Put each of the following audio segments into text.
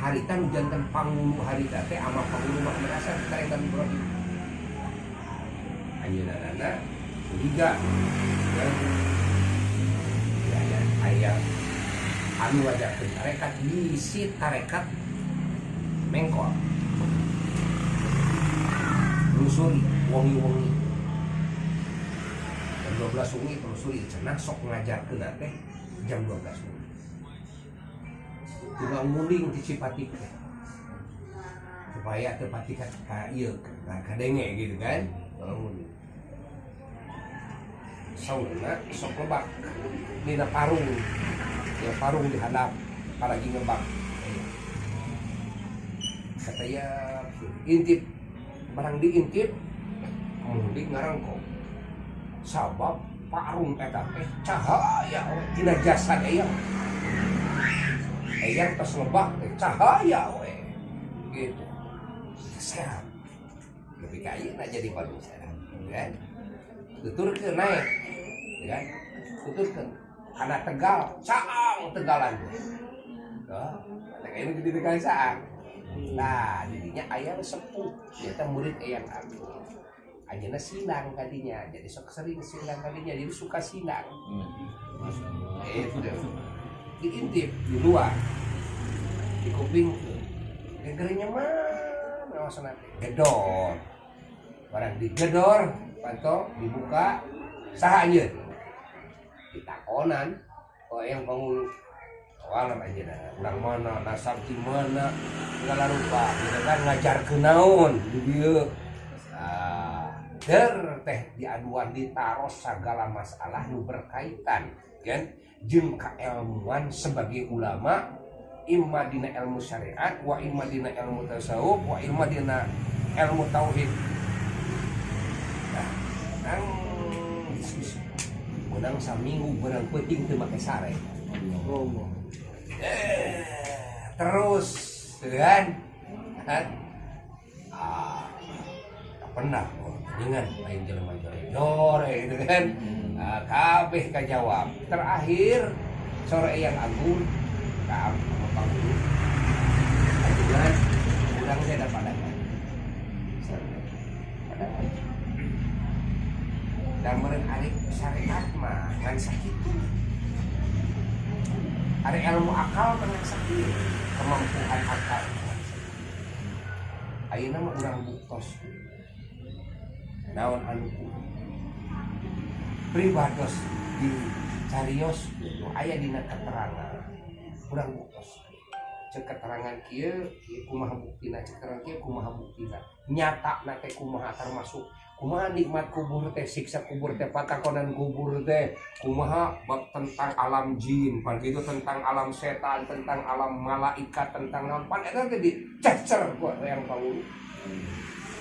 harita nu janten pangulu harita teh ama pangulu mah merasa ditarekan Ibrahim. Ayeuna nana tiga ya aya anu ngajakeun tarekat bisi tarekat mengkol. Telusuri wangi-wangi. Jam 12 wengi telusuri cenah sok ngajarkeun teh jam 12 wengi. Tukang muling di Cipatik supaya tepati ka ieu ka denge gitu kan. Tukang muling. Sauna sok lebak dina parung. Ya parung dihadap lagi ngebak. Kata ya intip barang diintip muling ngarangkok. Sabab parung eta teh cahaya tina jasad eyang. Eyang tos ngebak teh cahaya we. Gitu. Sehat. Lebih kaya nak jadi parung sehat, kan? Tuturkeun naik, kan? Tuturkeun kana Tegal, caang Tegalan. Tuh, kayak ini di Tegal caang. Nah, jadinya ayam sepuh, ternyata murid eyang agung. Ayeuna silang kadinya, jadi sok sering silang kadinya, jadi suka silang. Itu diintip di luar, di kuping, dengernya mana maksudnya gedor, barang digedor, pantau dibuka, saha aja, ditakonan, kok yang pangul walam aja dah, urang mana, nasab di mana, segala rupa, kita kan ngajar kenaon, dia. Teh diaduan ditaros segala masalah nu berkaitan kan jeung kailmuan sebagai ulama imma dina ilmu syariat wa imma dina ilmu tasawuf wa imma dina ilmu tauhid. Nah, nang diskusi menang saminggu berang penting teu make sare. Terus kan pernah dengan lain jelema-jelema gitu kan. Kabeh kajawab. Terakhir sore yang agung ka pangulu. Ajudan urang teh da padangan. Dan meureun ari syariat mah ngan sakitu. Ari ilmu akal teh sakitu, kemampuan akal. Ayeuna mah urang buktos. Naon anu pribados di carios aya dina keterangan urang buktos cek keterangan kieu kumaha buktina cek keterangan kieu kumaha buktina nyata na teh kumaha termasuk kumaha nikmat kubur teh siksa kubur teh patakonan kubur teh kumaha bab tentang alam jin pan kitu tentang alam setan tentang alam malaikat tentang naon pan eta teh dicecer ku yang pangulu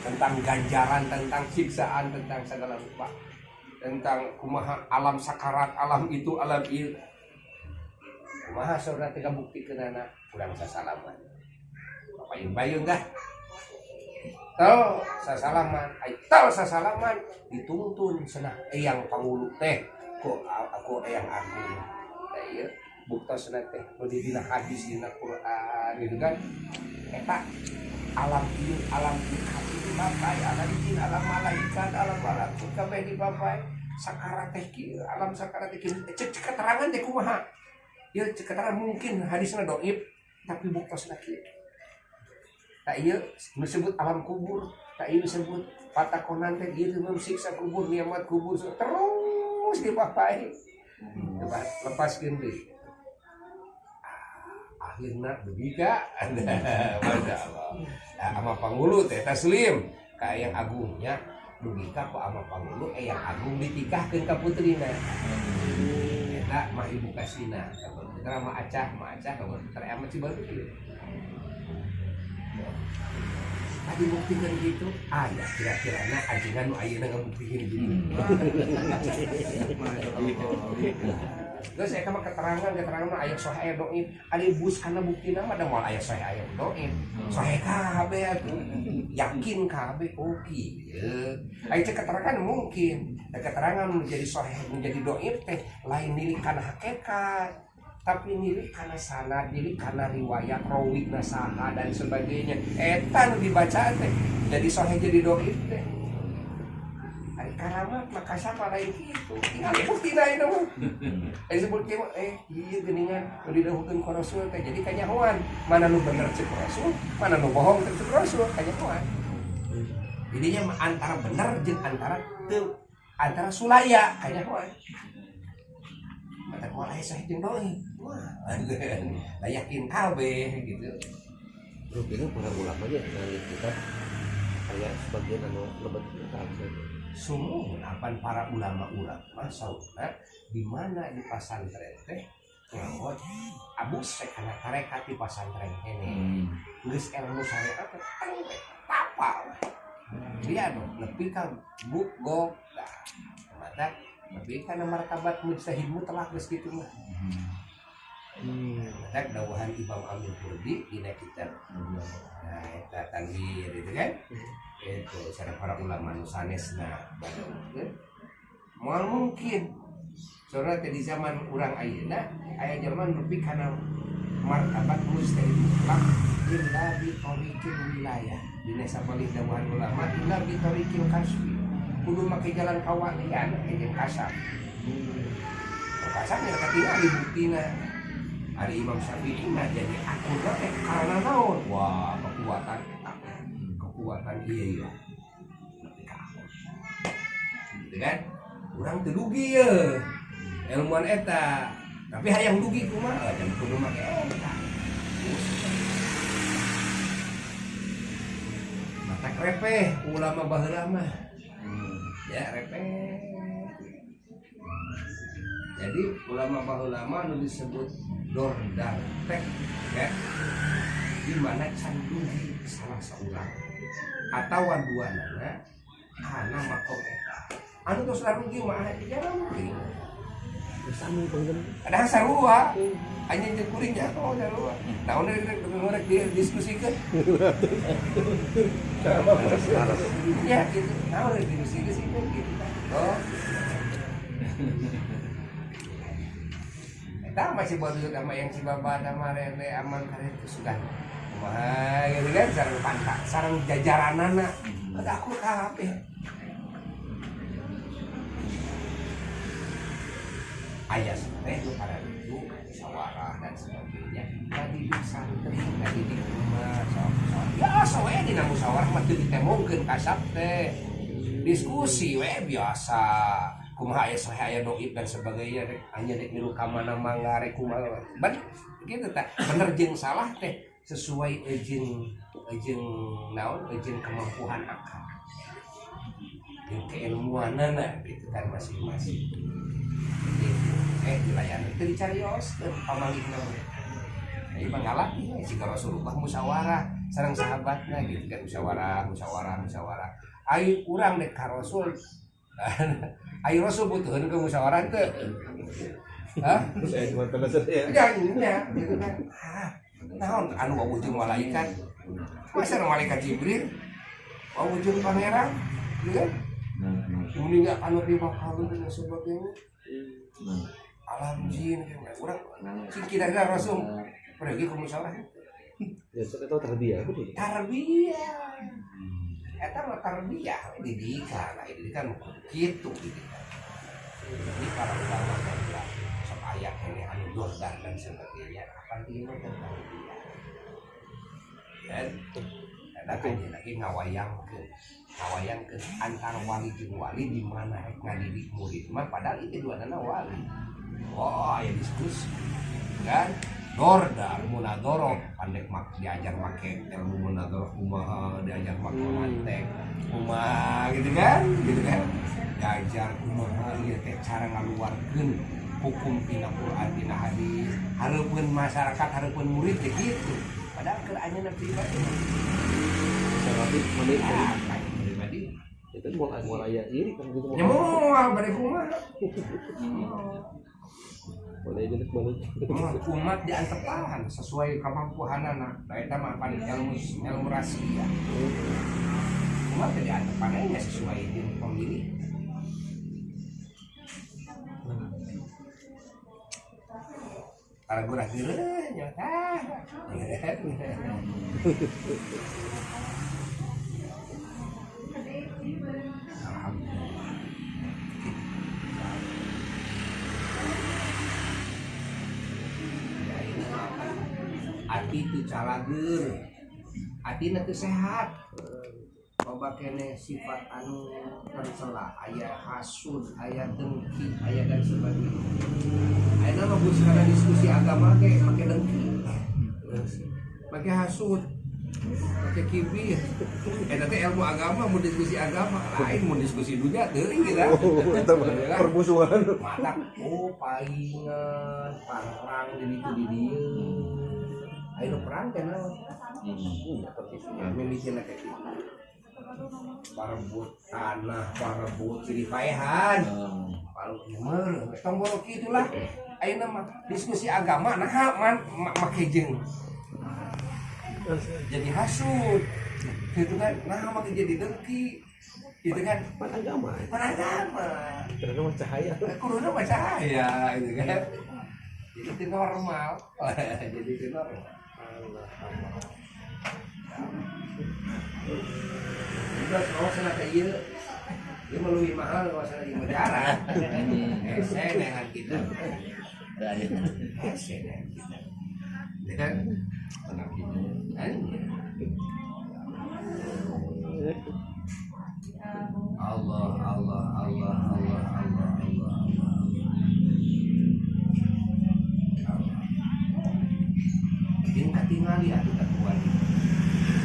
tentang ganjaran, tentang siksaan, tentang segala rupa, tentang kumaha alam sakarat, alam itu, alam ieu. Kumaha saudara teh kabuktikeunana urang sasalaman. Payung-payung dah. Tol sasalaman, ai tol sasalaman dituntun cenah eyang pangulu teh ku aku eyang agung. Da ieu buktosna teh nu di dina hadis dina Quran gitu kan. Eta alam ieu alam hati dipapai, alam jin, alam malaikat, alam malakut kabeh dipapai. Sakarat teh kieu, alam sakarat teh kieu. Cek keterangan teh kumaha? Ieu cek keterangan mungkin hadisna dhaif, tapi buktosna kieu. Tak ieu disebut alam kubur, tak ieu disebut patakonan teh ieu teh siksa kubur, nikmat kubur terus dipapai. Lepaskeun deui. Akhirna begiga Masya Allah. Nah, ama pangulu teh taslim ka yang agungnya dugika ku ama pangulu yang agung ditikahkeun ka putrina. Eta mah ibu kasina. Kita mah acah kamu terema cibaru kieu. Tadi buktikan gitu, ya kira-kira na ajengan nu ayeuna ngabuktikan gitu. Terus saya kama keterangan mah aya soh aya doib, ari bus kana buktina mah da moal aya soh aya doib. Soh kabeh atuh. Yakin kabeh oke. Aya keterangan mungkin, keterangan menjadi soh menjadi doib teh lain milik kana hakikat. tapi milik karena sanad, milik karena riwayat rawi nasaha dan sebagainya. Eta nu dibaca teh jadi sahih jadi dhaif teh. Ari karamat maka siapa lain kitu. Tinggal buktina ieu mah. Disebut kieu ieu geuningan nu didhawukeun ku Rasul teh jadi kanyahoan. Mana nu bener cek Rasul, mana nu bohong cek Rasul kanyahoan. Jadinya antara bener jeung antara sulaya kanyahoan. Mata kuala sahih jeung dhaif. Wah, yakin kabeh gitu. Bro, ini para ulama nya dari kita kayak sebagian lebat kita. Sumuhun para ulama-ulama sauna di mana di pasantren teh nyawa abus kana tarekat di pasantren kene. Geus ilmu syariat teh apa? Dia nepi ka buk mata tapi karena martabat mujtahid mutlak geus kitu mah. Ada dawahan Imam Amin Qurdi dina kitab. Nah, eta tanwir itu kan. Itu cara para ulama nu sanesna badoeun. Moal mungkin soalnya di zaman urang ayeuna aya zaman nepi kana martabat mujtahid mutlak illa bi tariqil wilayah. Dina sabali dawahan ulama illa bi tariqil kasbi. Kudu make jalan kawalian jeung kasab. Kasab nya katingali buktina. Ari Imam Syafi'i mah jadi akurat karena naon? Wah, kekuatan eta. Kekuatan ieu. Gitu kan? Urang teu dugi ye. Ilmuan eta. Tapi hayang dugi kumaha? Jangan kudu make eta. Mata krepeh ulama baheula mah. Ya repeh. Jadi ulama nu disebut dordar tek ya, di mana candugi salah seorang atau duanana karena makom eta anu tos larugi mah jangan mungkin Bersama pengen ada sarua hanya jeung kuringnya oh sarua naon rek diskusikan ya gitu naon rek diskusikan gitu oh eta masih baru sama yang si babat sama rene aman karek sudah kumaha gitu kan sareng pantak sareng jajaranana ada aku kabeh aya teh itu para itu musyawarah dan sebagainya tadi di santri tadi di rumah biasa we dina musyawarah mah teu ditemongkeun kasab teh diskusi we biasa kumaha aya sahih aya dhaif dan sebagainya rek hanya rek niru ka mana mangga rek kumaha ban kitu tah bener jeung salah teh sesuai jeung naon jeung kemampuan akal jeung keilmuanana gitu kan masing-masing dilayani teu dicarios teu pamanggihna ieu mah ngalaki si Rasulullah musyawarah sareng sahabatna gitu kan musyawarah ayo urang dek ka Rasul ayo Rasul butuhkeun ke musyawarah teu hah saya cuma penasaran ya jangannya gitu kan naon anu wawujud malaikat masa malaikat Jibril wawujud pangeran gitu kan mending gak anu dimakalun dan sebagainya alam jin kan urang sing kira-kira Rasul pergi ke musyawarah ya saya tahu tarbiyah betul tarbiyah eta mah tarbiyah didikan didikan kitu didikan ini para ulama dan sok aya kene anu dordar dan sebagainya akan timbul tarbiyah dan ada lagi ngawayangkeun antar wali jeung wali di mana rek ngadidik murid mah padahal itu duanana wali oh aya diskusi kan dordar munadoroh pandek diajar make ilmu munadoroh kumaha diajar make mantek kumaha gitu kan diajar kumaha ieu teh cara ngaluarkeun hukum tina Quran tina hadis hareupeun masyarakat hareupeun murid teh kitu padahal keur anjeunna pribadi pribadi itu mau aya iri kan gitu ya moal bade kumaha boleh jadi boleh umat diantepan sesuai kemampuanana da eta mah pan ilmu rahasia umat diantepan nya sesuai dengan pemilih para gurah geureuh nyata. Ati teu calageur, atina teu sehat. Loba kene sifat anu tercela, aya hasud, aya dengki, aya dan sebagainya. Ayeuna mah geus kana diskusi agama ge make dengki. Make hasud, make kibir. Eta teh ilmu agama mun diskusi agama, lain mun diskusi dunya teuing kita. Permusuhan. Matak paingan, perang di dieu. Ayo perang kenal. Milihnya kayak gitu. Parebut tanah, parebut ciri paehan. Palu meureun, tong boro kitu lah. Ayeuna mah diskusi agama nah make jeung jadi hasud. Gitu kan, nah make jadi dengki. Gitu kan, Agama. Karena mah cahaya. Kuruna mah cahaya gitu kan. Jadi itu normal. Jadi itu normal. Udah kalau sana kayak ieu, ieu mah leuwih mahal kalau sana di negara. Hese dengan kita. Hese dengan kita. Ya kan? Allah. Jeung katingali atuh katuan.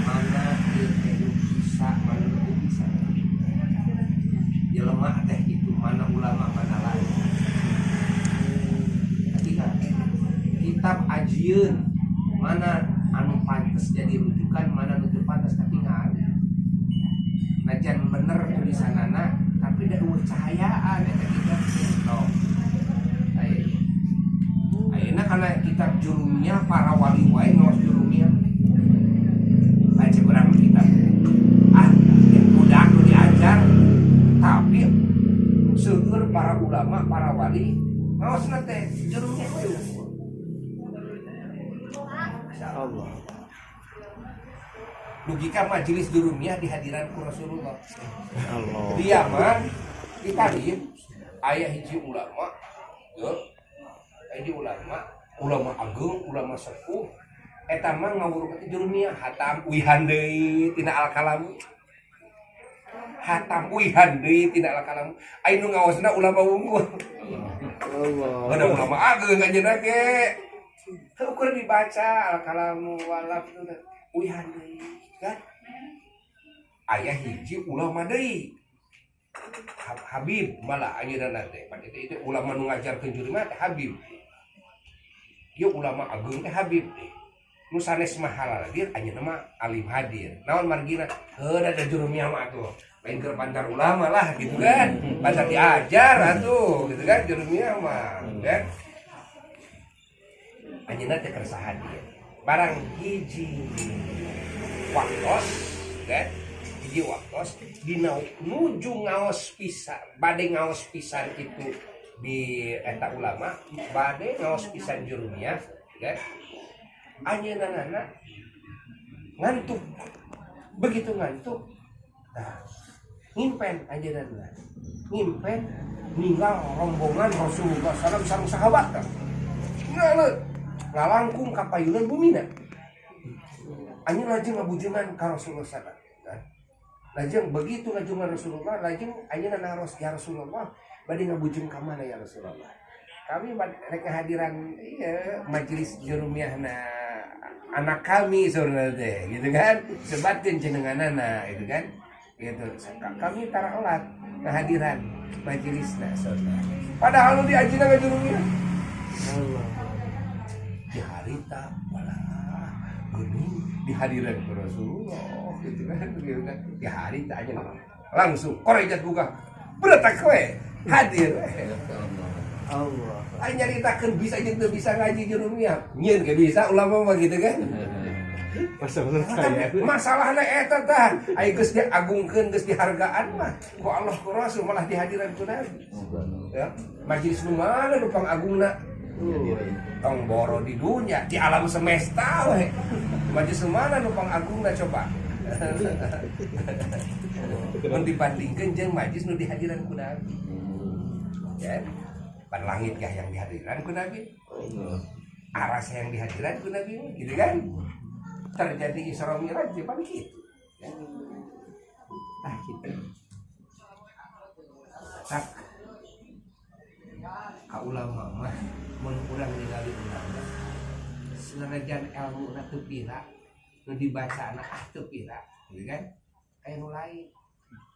Mana ieu teh bisa, mana teu bisa. Jelema teh itu mana ulama mana lain. Ketika kitab ajieun mana anu pantes jadi rujukan, mana nu teu pantes katingali. Najan bener tulisanana tapi da eueuh cahayaan eta kitab no. Ayeuna kana kitab jurumiyah para wali wae ngaos jurumiyah. Baca urang kitab. Budak nu diajar tapi seueur para ulama, para wali ngaosna teh jurumiyah teh. Masyaallah. Logika majelis jurumiyah di hadiran Rasulullah. Allah. Dia mah di Tarim aya hiji ulama, ya. Hiji ulama agung, ulama sepuh. Eta mah ngawurukeun jurumiyah hatam wihan deui tina al-kalam. Hatam wihan deui tina al-kalam. Ai nu ngaosna ulama unggul. Allah. Ada ulama agung anjeunna ge. Teu keur dibaca al-kalam walaf itu wihan deui kan. Aya hiji ulama deui. Habib malah ayeuna teh. Pan itu ulama nu ngajarkeun jurumiyah teh Habib. Ieu ulama agung teh Habib teh. Nu sanes mah halal hadir, anjeunna mah alim hadir. Naon margina? Heuh da jurumiyah mah atuh. Lain keur bantar ulama lah gitu kan. Bantar diajar atuh gitu kan jurumiyah mah, kan. Anjeunna teh keur hadir. Barang hiji waktos, kan? Hiji waktos dina nuju ngaos pisan, bade ngaos pisan itu di eta ulama, bade ngaos pisan jurumiyah, kan? Anjeunna ngantuk. Begitu ngantuk, nah, ngimpen anjeunna. Ngimpen ninggal rombongan Rasulullah sallallahu alaihi wasallam sahabat kan. Ngalangkung ka payunan bumina. Anjeun lajeng ngabujunan ka Rasulullah sallallahu alaihi wasallam. Lajeng begitu ngajungan Rasulullah, lajeng anjeunna naros ya Rasulullah, bade ngabujung ka mana ya Rasulullah? Kami rek hadiran ieu majelis jurumiyahna anak kami saudara teh gitu kan, sebatin jenenganana gitu kan, gitu. Kami taraolat kehadiran majelisna saudara. Padahal nu diajina ka jurumiyah. Allah. Di harita walah geuning di hadiran Rasulullah gitu kan, di harita aja langsung korejat buka beretak we hadir. Allah. Ai nyaritakeun bisa jeung teu bisa ngaji jurumiyah. Nyieun ge bisa ulama mah gitu kan. Masalahna eta tah, ai geus diagungkeun geus dihargaan mah ku Allah ku Rasul malah dihadiran ku Nabi. Ya, majelis nu mana nu pangagungna tong boro di dunia di alam semesta we majlis mana nu pangagungna coba mun dibandingkeun jeung majlis nu dihadiran ku Nabi ya pan langit kah yang dihadiran ku Nabi aras yang dihadiran ku Nabi gitu kan terjadi Isra Mi'raj di pan kitu ya gitu tak ka ulama mah mun urang ningali urang senajan ilmu na teu pira nu dibacana teu pira gitu kan aya nu lain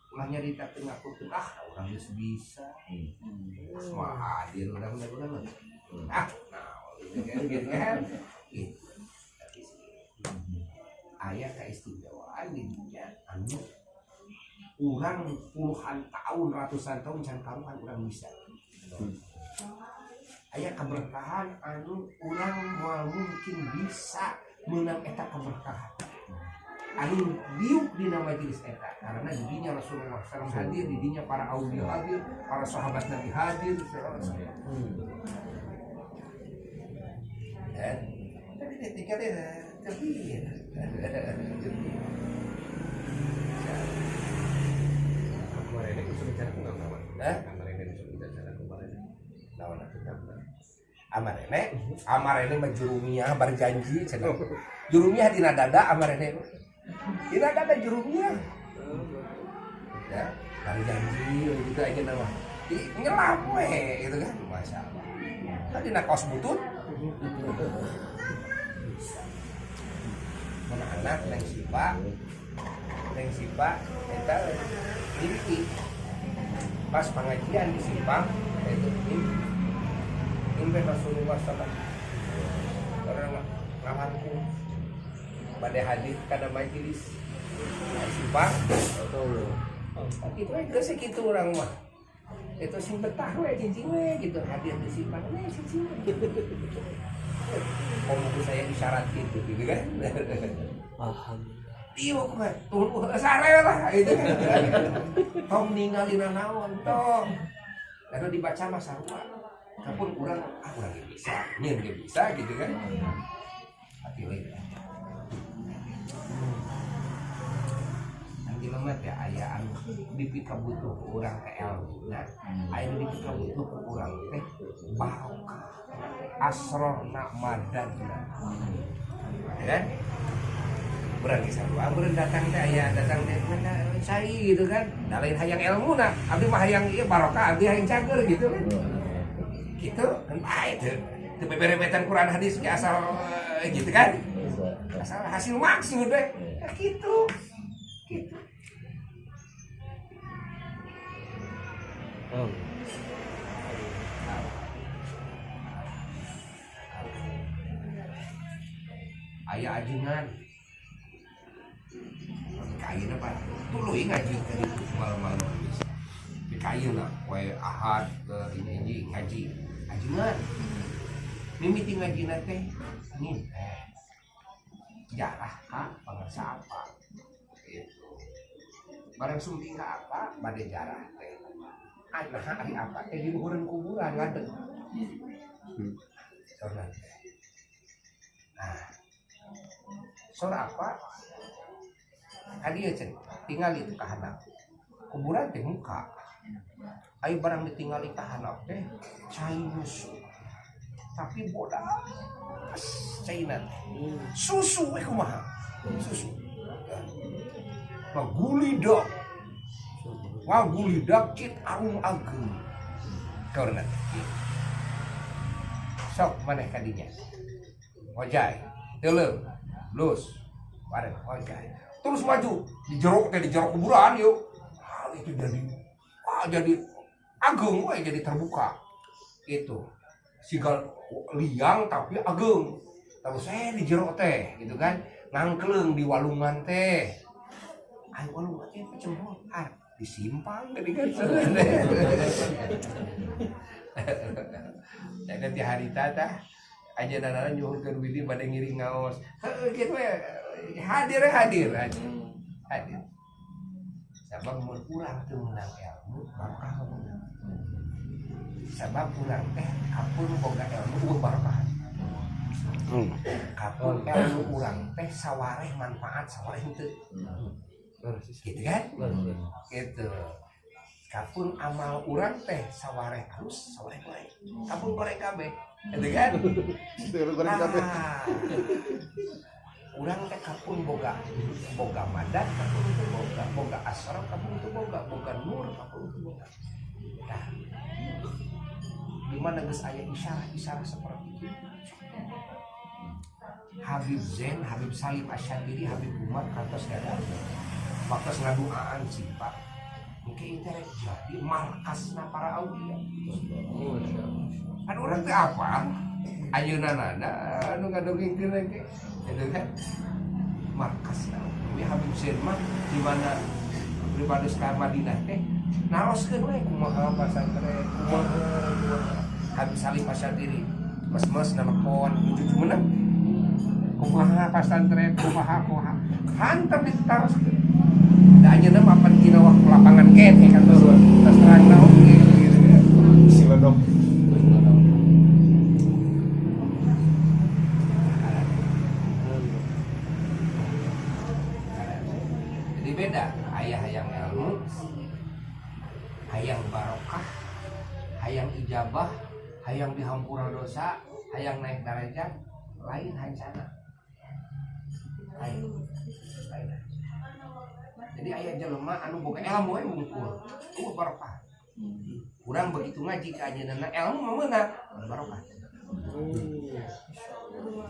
ulah nyarita teu ngakukeun urang geus bisa semua hadir urang naon gitu kan gitu aya keistimewaan di dunia anu urang puluhan tahun ratusan tahun can karuan urang bisa aya keberkahan anu urang moal mungkin bisa meunang eta keberkahan anu diuk dina majelis eta karena di dinya Rasulullah SAW hadir, di dinya para aulia hadir, para sahabat Nabi hadir tapi ketika dia terpikir kemarin ini sudah bicara ku naon kemarin ini sudah bicara kemarin naon amarene mah jurumiyah berjanji cenah jurumiyah dina dada amarene dina dada jurumiyah ya berjanji gitu aja nama ngelap we gitu kan masyaallah tadi dina kaos butut mana anak neng sipa eta mimpi pas pengajian di Simpang itu mimpi Rasulullah SAW orang ngawanku pada hadir kada majelis di Simpang itu aja segitu orang mah itu sing betah we cincin we gitu hadir di Simpang cincin omongku saya isyarat gitu kan tiuk mah tunggu sare lah itu kan tong ninggalin naon tong lalu dibaca mah sarua kapun urang urang bisa nyeun ge bisa gitu kan hati we lemah ya aya anu dipika butuh urang teh ilmuna aya nu dipika butuh urang teh barokah asrorna madanna ya urang geus sarua urang datang teh aya datang teh cai gitu kan da lain hayang ilmuna abdi mah hayang ieu barokah abdi hayang cager gitu kan gitu entah itu teu beberebetan Quran hadis ge asal gitu kan asal hasil maksud deh gitu aya ajengan kayeuna Pak tuluy ngaji ka ditu malam-malam bisa di kayeuna poe Ahad ke ini ngaji ajengan mimiti ngajina teh nih jarah ka pangarsa apa gitu barang sumping ka apa bade jarah teh nah hari apa teh di luhureun kuburan ngadeg sor apa hadiah cen tinggal itu kahanap kuburan teh muka ayo barang ditinggali kahanap teh cai musuh tapi bodas cainan susu kumaha susu magulidak kit arum ageng karena sok maneh kadinya wajai teuleum lus bareng wajai terus maju di jeruk kuburan yuk itu jadi ageng we jadi terbuka itu sigal liang tapi ageng terus di jeruk teh gitu kan ngangkeleng di walungan teh ayo walungan teh pecemot disimpang tadi kan jangan di hari tata aja nana nyuhurkeun widi pada ngiring ngaos gitu ya hadir sabab mun urang teu meunang ilmu barokah Sebab urang teh kapun boga ilmu barokah. Kapun ilmu urang teh sawareh manfaat sawareh henteu. Gitu kan? Gitu. Kapun amal urang teh sawareh halus sawareh goreng. Kapun goreng kabeh. Gitu kan? Goreng kabeh. Urang teh kapun boga madat kapun teu boga asrar kapun teu boga nur kapun teu boga. Nah, di mana geus aya isyarat seperti itu. Habib Zain, Habib Salim Asyadili, Habib Umar kantos gada. Waktu ngaduaan sifat. Mungkin itu jadi markasna para aulia. Anu urang teh apa? Ayeunana anu ngadongengkeun lagi. Itu kan markasna. Ini Habib Zain mah di mana pribadi ka Madinah teh naroskeun we kumaha pasantren kumaha Habib Salim Asyadili. Mas-mas nelpon cucu menang. Kumaha pasantren kumaha hantam ditaroskeun. Da anjeunna mah pan dina waktu lapangan kene kan terus terang naon gitu kan. Silodok. Jadi beda, aya hayang ilmu, hayang barokah, hayang ijabah, hayang dihampura dosa, hayang naik derajat, lain hancana. Lain. Jadi aya jelema anu boga ilmu we wungkul, barokah. Urang begitu ngaji ka anjeunna ilmu mah meunang barokah.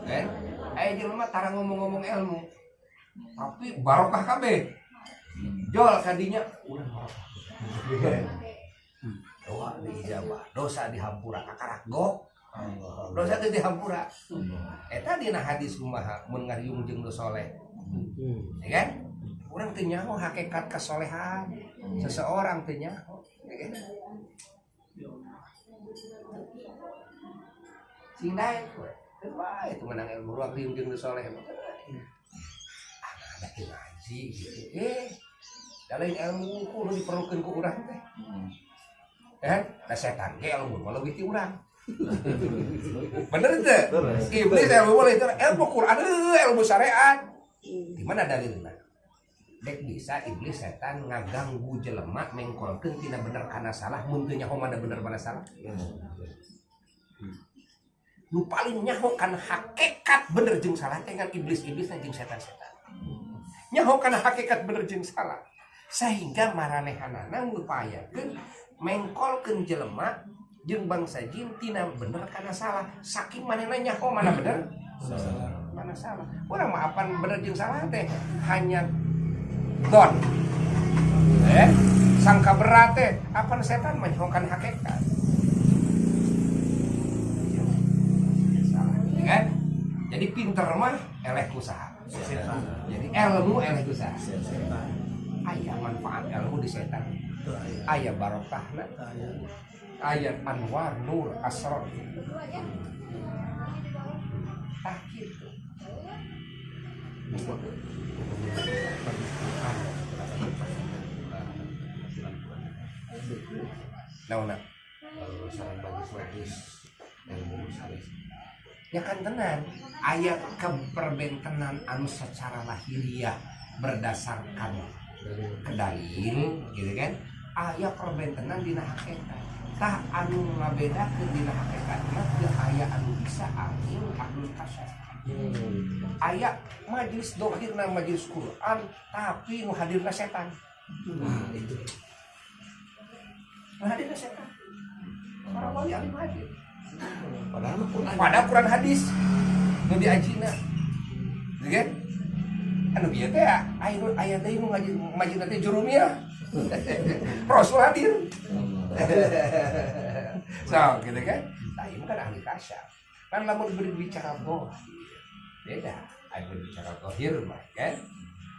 Kan? Aya jelema tara ngomong-ngomong ilmu, tapi barokah kabeh. Jol kadinya urang barokah. Doa diijabah, dosa dihampura kakarak gok. Dosa teh dihampura. Eta dina hadis kumaha mun ngariung jeung nu soleh. Ya kan? Urang teu nyaho hakikat kasolehan seseorang teu nyaho. Ya kan? Sing daek we. Teu bae teu menang ilmu ruang riung jeung nu soleh mah. Ada ngaji gitu. Lain ilmu kudu diperlukeun ku urang teh. Kan? Da setan ge ilmu mah leuwih ti urang. Bener teu? Iblis ilmu mah itu ilmu Quran, ilmu syariat. Di mana dalilna? Dek bisa iblis setan ngaganggu jelema mengkolkeun tina bener kana salah mun teu nyaho mana bener mana salah. Nu paling nyaho kana hakikat bener jeung salah teh kan iblis-iblis jeung setan-setan. Nyaho kana hakikat bener jeung salah. Sehingga maranehanana ngupayakeun mengkolkeun jelema jeung bangsa jin tina bener kana salah. Saking manehna nyaho mana bener? Mana salah. Urang mah apan bener jeung salah teh hanya don. Sangka berat teh apan setan mah nyaho kana hakikat. Salah, kan? Jadi pinter mah eleh kusaha. Jadi ilmu eleh kusaha. Aya manfaat ilmu di setan. Aya barokahna. Aya anwar nur asrar. Tah kitu. Naona sareng bagus-bagus ilmu salis. Ya kan tenan, aya keperbentenan anu secara lahiriah berdasarkan kedalil gitu kan. Aya perbentenan dina hakikat. Tah anu ngabedakeun dina hakikat mah teu aya anu bisa angin ahlul kasyaf. Aya majelis dohirna majelis Quran tapi nu hadirna setan. Itu. Nu hadirna setan. Para wali alim hadir. Padahal Quran hadis nu diajina. Gitu kan? Anu bieu teh aya teh nu ngajina teh jurumiyah. Rasul hadir. So, gitu kan? Nah, ini kan ahli kasyaf. Kan lamun berbicara dohir beda, ada berbicara dohir mah kan?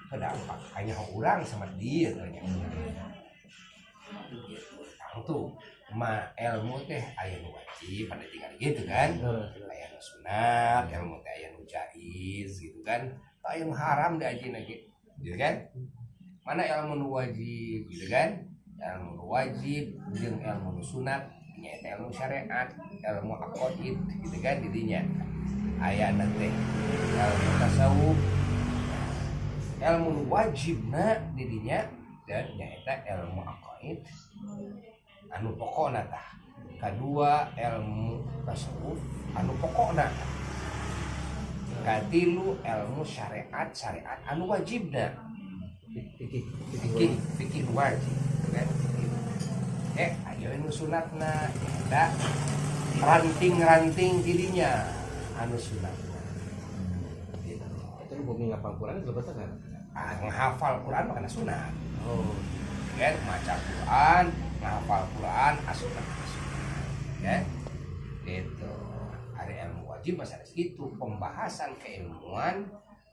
Kenapa? Hanya orang sama dia hanya. Tuh, ma ilmu teh aya nu wajib pada tinggal gitu kan? Aya nu sunat, ilmu teh aya nu jaiz gitu kan? Aya nu haram diajina gitu kan? Mana ilmu nu wajib gitu kan? Ilmu nu wajib jeung ilmu nu sunat nyaeta ilmu syariat, ilmu aqaid gitu kan didinya. Aya nanti ilmu tasawuf, ilmu wajibna didinya dan nyaeta ilmu aqaid anu pokokna tah. Kadua ilmu tasawuf anu pokokna. Katilu ilmu syariat anu wajibna. Fikih wajib kan. Ayo ilmu sunatna ada ranting-ranting dirinya anu sunatna. Itu bumi ngapal Quran itu betul kan? Menghafal Quran makna sunat. Oh. Kan maca Quran, menghafal Quran asunat. Ya. Itu. Ada ilmu wajib masalah itu pembahasan keilmuan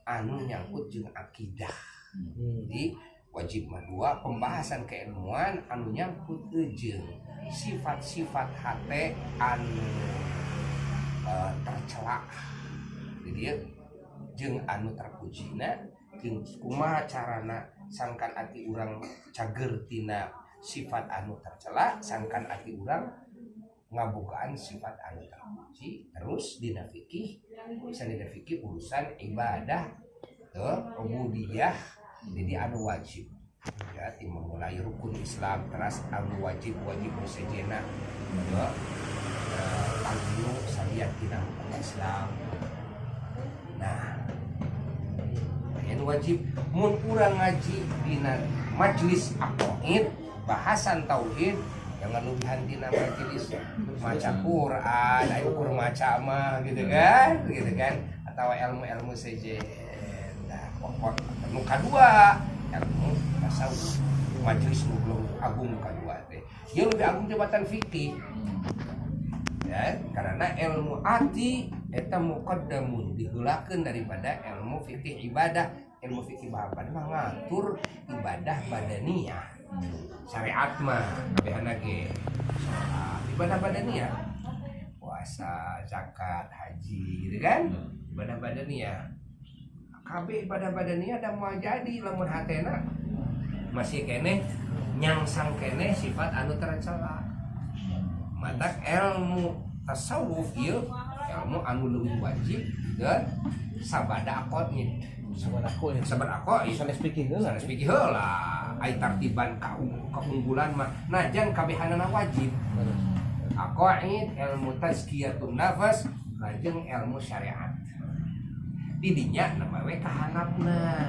anu nyangkut jeung akidah. Jadi wajib mah dua pembahasan keilmuan anu nyangkut jeung sifat-sifat hate anu tercela. Jadi jeung anu terpujina jeung kumaha carana sangkan ati urang cager tina sifat anu tercela sangkan ati urang ngabogaan sifat anu terpuji. Terus dina fikih urusan ibadah ubudiyah jadi anu wajib ya dimulai rukun Islam terus anu wajib sejena ya tanggu saliat dina rukun Islam. Nah yang wajib mun urang ngaji dina majelis aqaid bahasan tauhid jangan lebihan dina majelis maca Quran ayo ukur maca mah gitu kan atau ilmu sejen. Nah pokok nu kadua ilmu tasawuf majelis nu belum agung kadua teh ieu lebih agung jabatan fikih ya karena ilmu ati eta muqaddamun diheulakeun daripada ilmu fikih ibadah. Ilmu fikih bahan mah ngatur ibadah badaniyah syariat mah kabehana ge ibadah badaniyah puasa zakat haji gitu kan ibadah badaniyah kabeh ibadah badaniyah da moal jadi lamun hatena masih kene nyangsang kene sifat anu tercela. Matak ilmu tasawuf ieu ilmu anu leuwih wajib dan sabada aqaid sabar aqaid sanes fikih heula ai tartiban keunggulan mah najan kabehanana wajib aqaid ilmu tazkiyatun nafas lajeng ilmu syariat didinya nama we kahanapna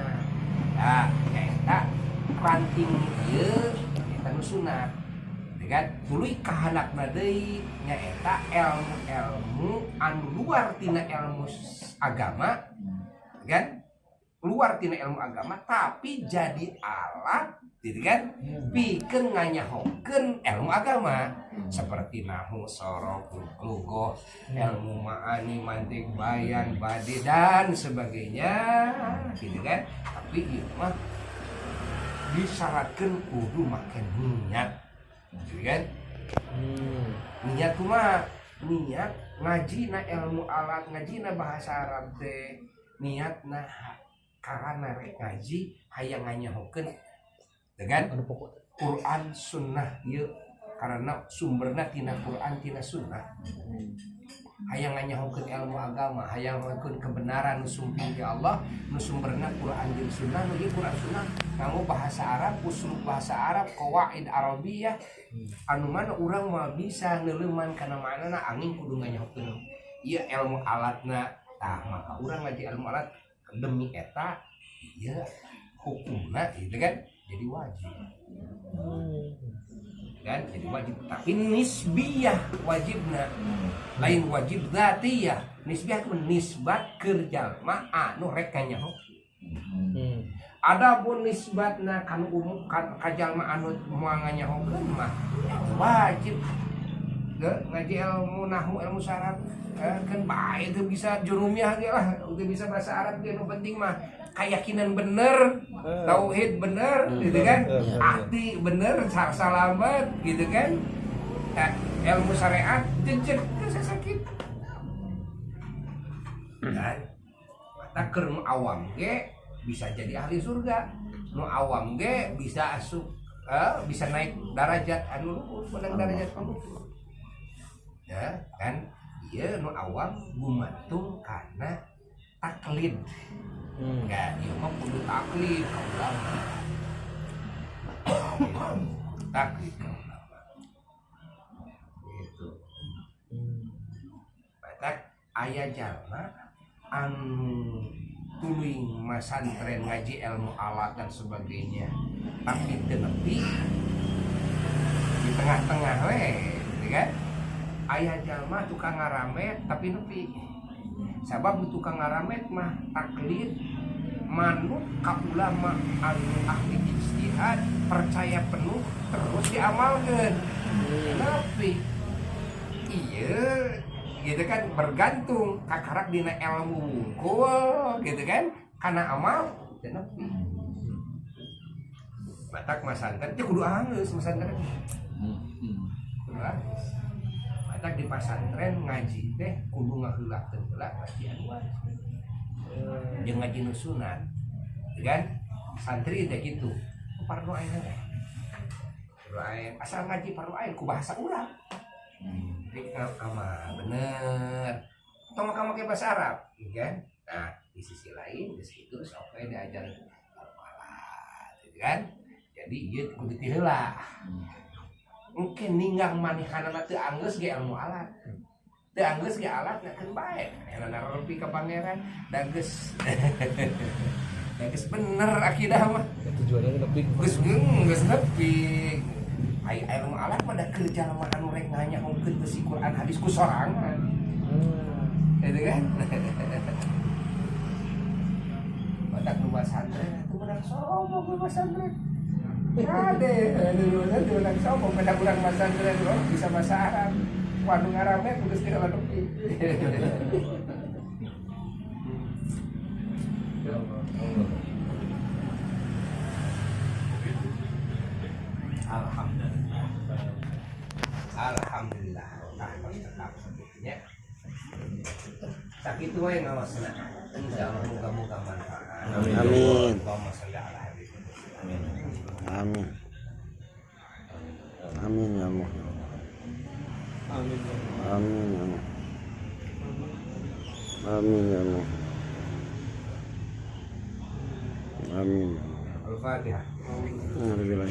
ya eta ranting ieu eta nu sunat kan tuluy kahanapna deui nyaeta ilmu anu luar tina ilmu agama kan luar tina ilmu agama tapi jadi alat gitu kan pikeun nganyahokeun ilmu agama seperti nahwu sorof lughah ilmu ma'ani mantik bayan badi dan sebagainya gitu kan tapi ieu mah disyaratkeun kudu make niat gitu kan niat kumaha niat ngajina ilmu alat ngajina bahasa Arab teh niatna karena rek ngaji hayang nganyahokeun dengan Quran sunnah ieu karena sumberna tina Quran tina sunnah hayang nganyahokeun ilmu agama hayang nganyahokeun kebenaran nu sumping ti Allah nu sumberna Quran jeung sunnah nu ieu Quran sunnah nganggo bahasa Arab usul bahasa Arab qawaid Arabiyah anu mana urang mah bisa neuleuman kana manana angin kudu nganyahokeun ieu ilmu alatna tah maka urang ngaji ilmu alat demi eta ya hukumna gitu kan jadi wajib kan jadi wajib tapi nisbiyah wajibna lain wajib zatiyah nisbiyah itu nisbat keur jalma anu rek kanyahokeun adapun nisbatna kan umum ka jalma anu moal nganyahokeun mah wajib ngaji ilmu nahwu ilmu syarat kan bae itu bisa jurumiah ge lah udah bisa bahasa Arab ge nu penting mah keyakinan bener tauhid bener gitu kan hati bener salamet gitu kan ilmu syariat jejet sakit kan mata keur nu awam ge bisa jadi ahli surga nu awam ge bisa asup bisa naik derajat anu luhur menang derajat anu luhur ya kan iya nu awam gumantung karena taklid enggak ieu mah kudu taklid ka ulama taklid ka ulama gitu batak aya jalma anu tuluy masantren ngaji ilmu alat dan sebagainya tapi teu nepi di tengah-tengah we gitu kan aya jalma tukang ngaramet tapi nepi sabab tukang ngaramet mah taklid manut ka ulama anu ahli ijtihad percaya penuh terus diamalkeun tapi iya gitu kan bergantung kakarak dina ilmu wungkul gitu kan karena amal dan nepi batak masantren teh kudu anggeus masantren kudu anggeus batak di pasantren ngaji teh kudu ngaheulakeun heula ngaji anu wajib jeung ngaji nu sunat kan santri teh kitu fardu ain teh fardu ain asal ngaji fardu ain ku bahasa urang jadi kama bener atau maka pakai bahasa Arab kan nah di sisi lain di situ sok we diajar alat gitu kan jadi ieu kudu ti heula mungkin ninggang manihanana teu anggeus ge ilmu alat teu anggeus ge alat ngakeun bae ena naropi ka pangeran da geus da geus bener akidah mah tujuannya lebih geus nepi ai ilmu alat mah da kerja lemah anu rek nganyahokeun besi Quran hadis ku sorangan itu kan batak nu pasantren atuh menang sombong ku pasantren ade anu menang sombong pada urang pasantren loh bisa bahasa Arab wanu ngaramet geus teu lepi Alhamdulillah tetap sebetulnya sakitu wae ngaosna insyaallah muga-muga manfaat Amin. Allahumma shalli ala habibina Amin. Amin ya Allah. amin Amin ya Allah. Amin ya Allah. Amin. Al-Fatihah. Alhamdulillah.